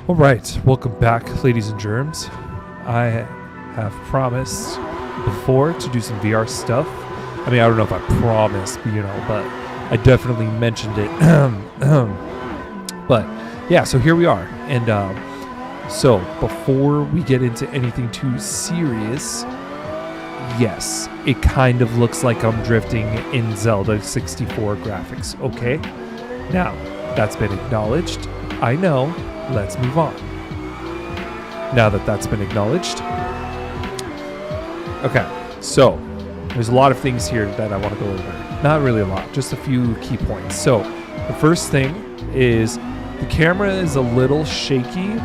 All right, welcome back, ladies and germs. I have promised before to do some VR stuff. I mean, I don't know if I promised, but I definitely mentioned it. But yeah, so here we are. And so before we get into anything too serious, yes, it kind of looks like I'm drifting in Zelda 64 graphics, okay? Now, that's been acknowledged. I know. Let's move on. Now that that's been acknowledged. Okay, so there's a lot of things here that I want to go over. Not really a lot, just a few key points. So the first thing is the camera is a little shaky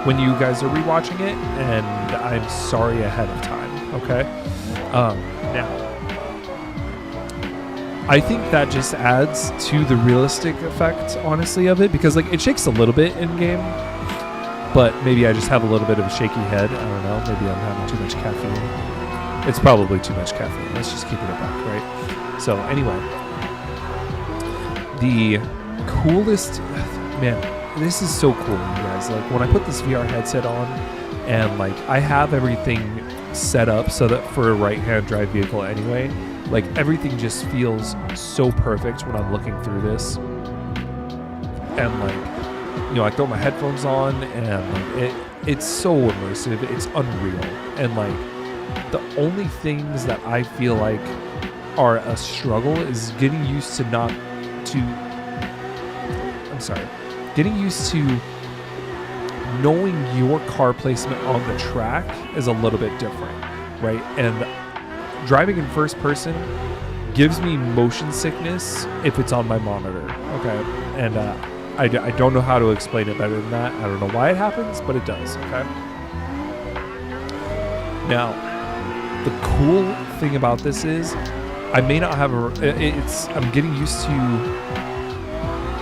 when you guys are rewatching it, and I'm sorry ahead of time, okay? Now, I think that just adds to the realistic effect, honestly, of it, because it shakes a little bit in game, but maybe I just have a little bit of a shaky head. I don't know. Maybe I'm having too much caffeine. It's probably too much caffeine. Let's just keep it back, right? So anyway, the coolest, man, this is so cool, you guys. When I put this VR headset on, and I have everything set up so that for a right-hand drive vehicle anyway. Everything just feels so perfect when I'm looking through this. And I throw my headphones on and it's so immersive. It's unreal. And the only things that I feel are a struggle is getting used to knowing your car placement on the track is a little bit different, right? And driving in first person gives me motion sickness if it's on my monitor, okay? And I don't know how to explain it better than that. I don't know why it happens, but it does, okay? Now, the cool thing about this is I may not have I'm getting used to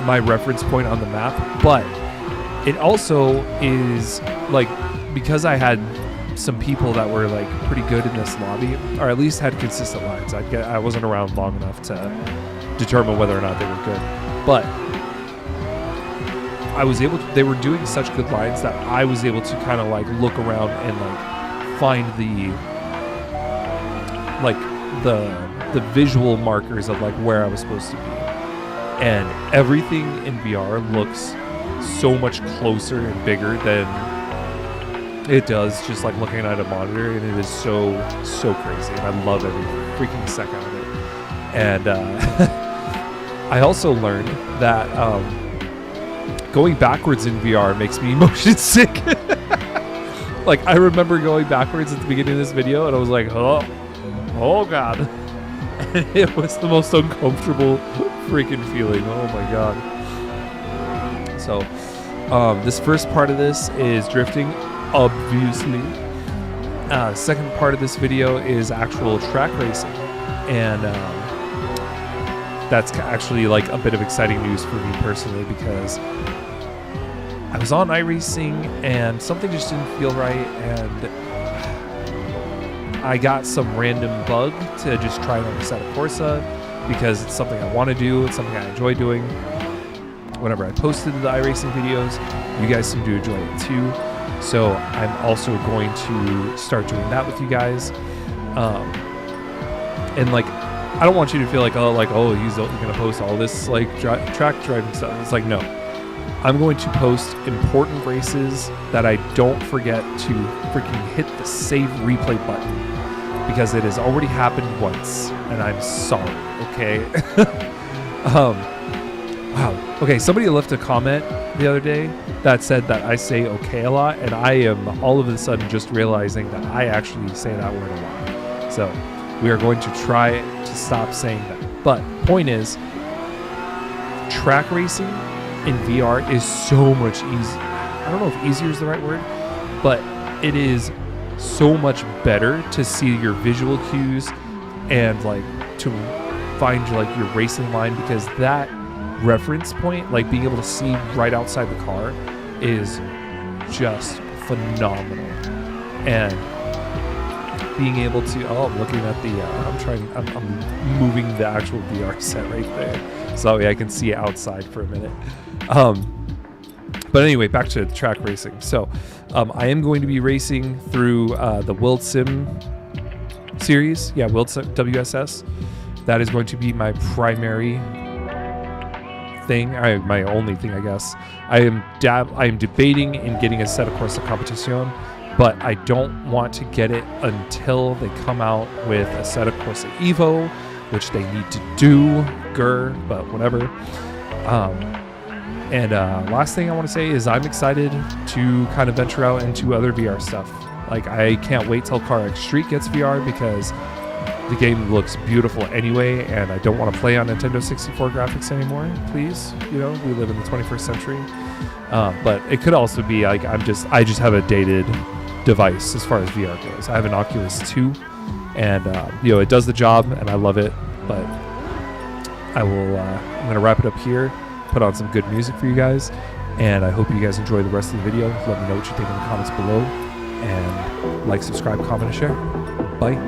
my reference point on the map, but it also is because I had some people that were pretty good in this lobby, or at least had consistent lines. I wasn't around long enough to determine whether or not they were good, but I was able to. They were doing such good lines that I was able to kind of look around and find the visual markers of where I was supposed to be, and everything in VR looks so much closer and bigger than it does just looking at a monitor, and it is so crazy, and I love every freaking second of it. And I also learned that going backwards in VR makes me motion sick. I remember going backwards at the beginning of this video, and I was like, oh god. And it was the most uncomfortable freaking feeling. Oh my god. So this first part of this is drifting, obviously. Second part of this video is actual track racing, and that's actually a bit of exciting news for me personally, because I was on iRacing and something just didn't feel right, and I got some random bug to just try it on Assetto Corsa because it's something I want to do, it's something I enjoy doing. Whenever I posted the iRacing videos, you guys seem to enjoy it too. So I'm also going to start doing that with you guys. And I don't want you to feel he's going to post all this track driving stuff. It's no. I'm going to post important races that I don't forget to freaking hit the save replay button, because it has already happened once, and I'm sorry, okay? Wow. Okay, somebody left a comment the other day that said that I say okay a lot, and I am all of a sudden just realizing that I actually say that word a lot. So we are going to try to stop saying that. But point is, track racing in VR is so much easier. I don't know if easier is the right word, but it is so much better to see your visual cues and to find your racing line, because that reference point, being able to see right outside the car, is just phenomenal. And being able to I'm looking at the I'm moving the actual VR set right there, so I can see it outside for a minute. But anyway, back to track racing. So I am going to be racing through the World Sim series. Yeah, World Sim WSS. That is going to be my primary thing. My only thing, I guess. I am debating in getting a Assetto Corsa Competizione, but I don't want to get it until they come out with a Assetto Corsa Evo, which they need to do. But whatever. And last thing I want to say is I'm excited to kind of venture out into other VR stuff. Like, I can't wait till CarX Street gets VR because the game looks beautiful anyway, and I don't want to play on Nintendo 64 graphics anymore, please. You know, we live in the 21st century. But it could also be like I just have a dated device as far as VR goes. I have an Oculus 2, and it does the job, and I love it. But I'm going to wrap it up here, put on some good music for you guys, and I hope you guys enjoy the rest of the video. Let me know what you think in the comments below, and like, subscribe, comment, and share. Bye.